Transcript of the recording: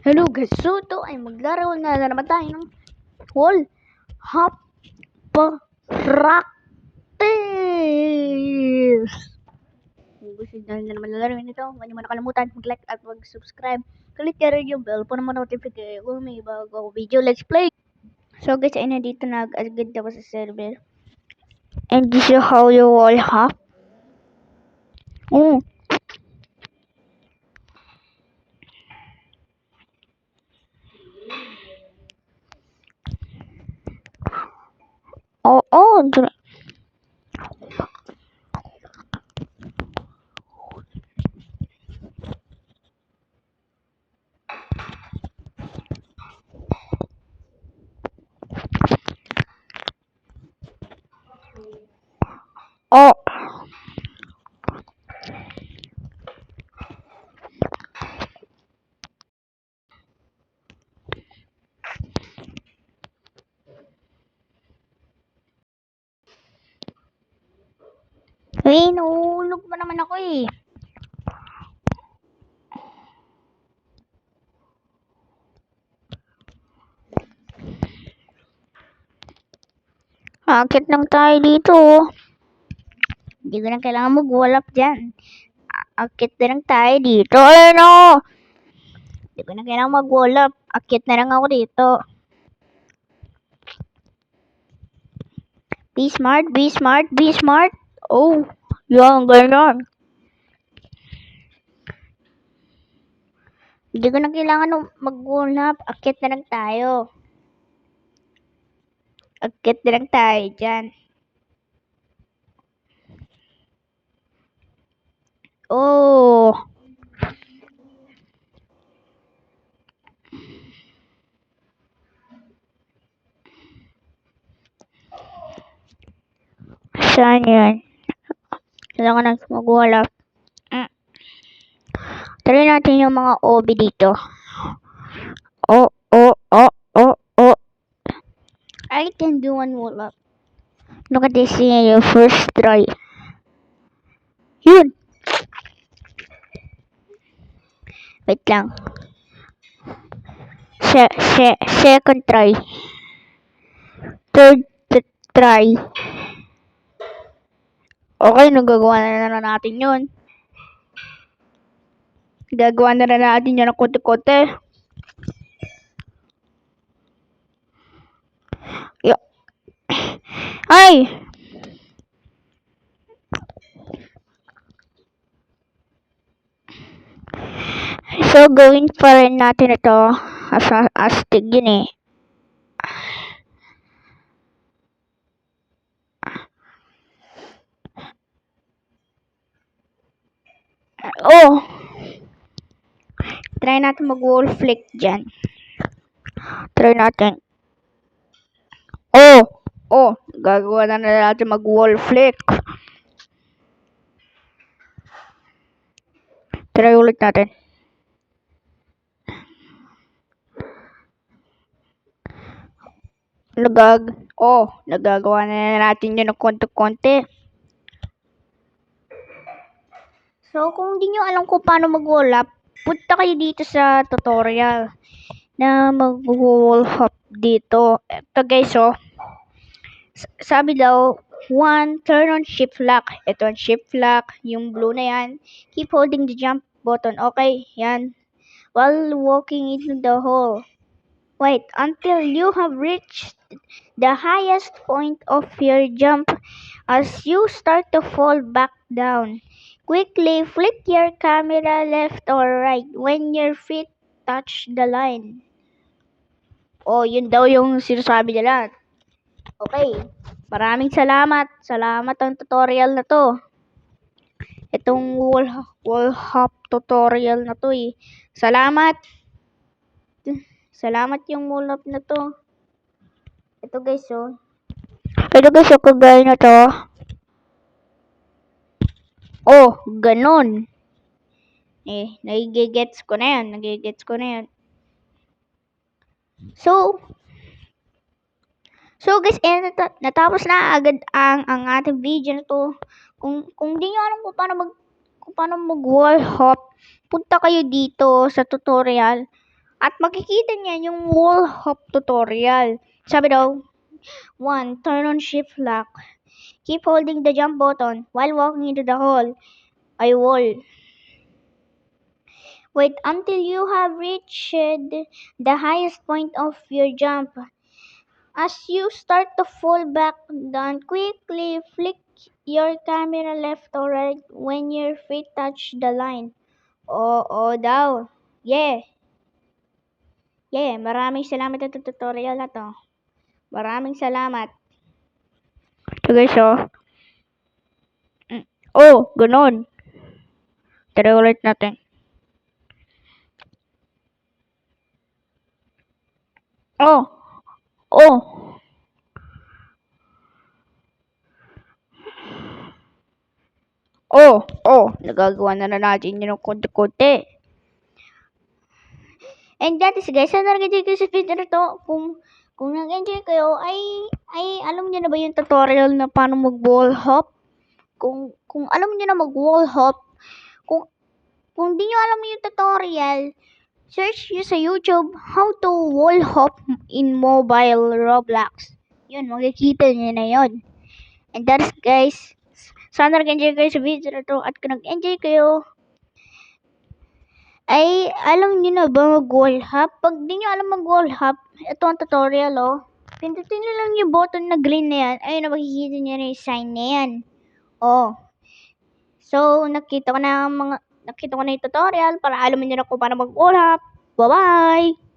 Hello guys, so ito ay maglaro na naman tayo ng wall hop practice. Kung gusto nyo na naman lalaroin ito, huwag nyo nakalimutan mag-like at mag-subscribe. Click ka rin yung bell para ma-notify kung may bago ako video. Let's play! So guys, ay nandito na agad ako sa server. And this is how you wall hop. Oh, oh. Hey, nahulog pa naman ako eh. Akit lang tayo dito. Hindi ko na kailangan mag-wall up dyan. Akit na lang tayo dito. Ano? Hindi ko na kailangan mag-wall up. Akit na lang ako dito. Be smart, be smart, be smart. Oh, yan, ganyan. Hindi ko na kailangan mag-wall up. Akit na lang tayo. Akit na lang tayo dyan. Oh. Saan yan? Kailangan na mag-wall up. Try natin yung mga OB dito. Oh. I can do one wall up. Look at this yung first try. Yun. Wait lang. Second try. Third try. Okay, nagagawa na natin yun. Gagawa na natin yun ng konti-konti. Ay! So, gawin pa rin natin ito astig yun eh. Oh! Try natin mag-wall flick dyan. Try natin. Oh! Gagawa na natin mag-wall flick. Try ulit natin. Nagagawa na natin yun ng konti-konti. So, kung hindi nyo alam kung paano mag-wall up, punta kayo dito sa tutorial na mag-wall hop dito. Ito guys, oh. Sabi daw, 1, turn on shift lock. Ito ang shift lock, yung blue na yan. Keep holding the jump button. Okay, yan. While walking into the hole. Wait until you have reached the highest point of your jump. As you start to fall back down, quickly flick your camera left or right when your feet touch the line. Oh, yun daw yung sinasabi nila. Okay. Maraming salamat. Salamat ang tutorial na to. Itong wall hop tutorial na to eh. Salamat. Salamat yung wall hop na to. Ito guys, oh. Ito guys, yung kagaya na to. Oh, ganon. Nagigets ko na yan. So guys, natapos na agad ang ating video na to. Kung di nyo alam kung paano mag wall hop, punta kayo dito sa tutorial At makikita niya yung wall hop tutorial. Sabi daw, 1. Turn on shift lock. Keep holding the jump button while walking into the hall. Ay wall. Wait until you have reached the highest point of your jump. As you start to fall back down, quickly flick your camera left or right when your feet touch the line. Oo daw. Yeah. Yeah, maraming salamat sa tutorial na to. Maraming salamat. So guys, ganun. Try ulit natin. Oh, oh. Nagagawa na natin yun ng konti-konti. And that is guys, sana nag-enjoy kayo sa video na to. Kung nag-enjoy kayo, ay alam niyo na ba yung tutorial na paano mag-wall hop? Kung alam niyo na mag-wall hop, kung di niyo alam yung tutorial, search niyo sa YouTube how to wall hop in mobile Roblox. Yun, makikita niyo na yun. And that is guys, sana nag-enjoy kayo sa video na to. At kung nag-enjoy kayo, ay alam niyo na ba mag-wall hop? Pag di niyo alam mag-wall hop, ito ang tutorial pindutin niyo lang yung button na green na yan. Ayun na, makikita niyo na yung sign na yan. So nakita ko na yung tutorial para alam niyo na kung paano mag-wall hop. Bye-bye!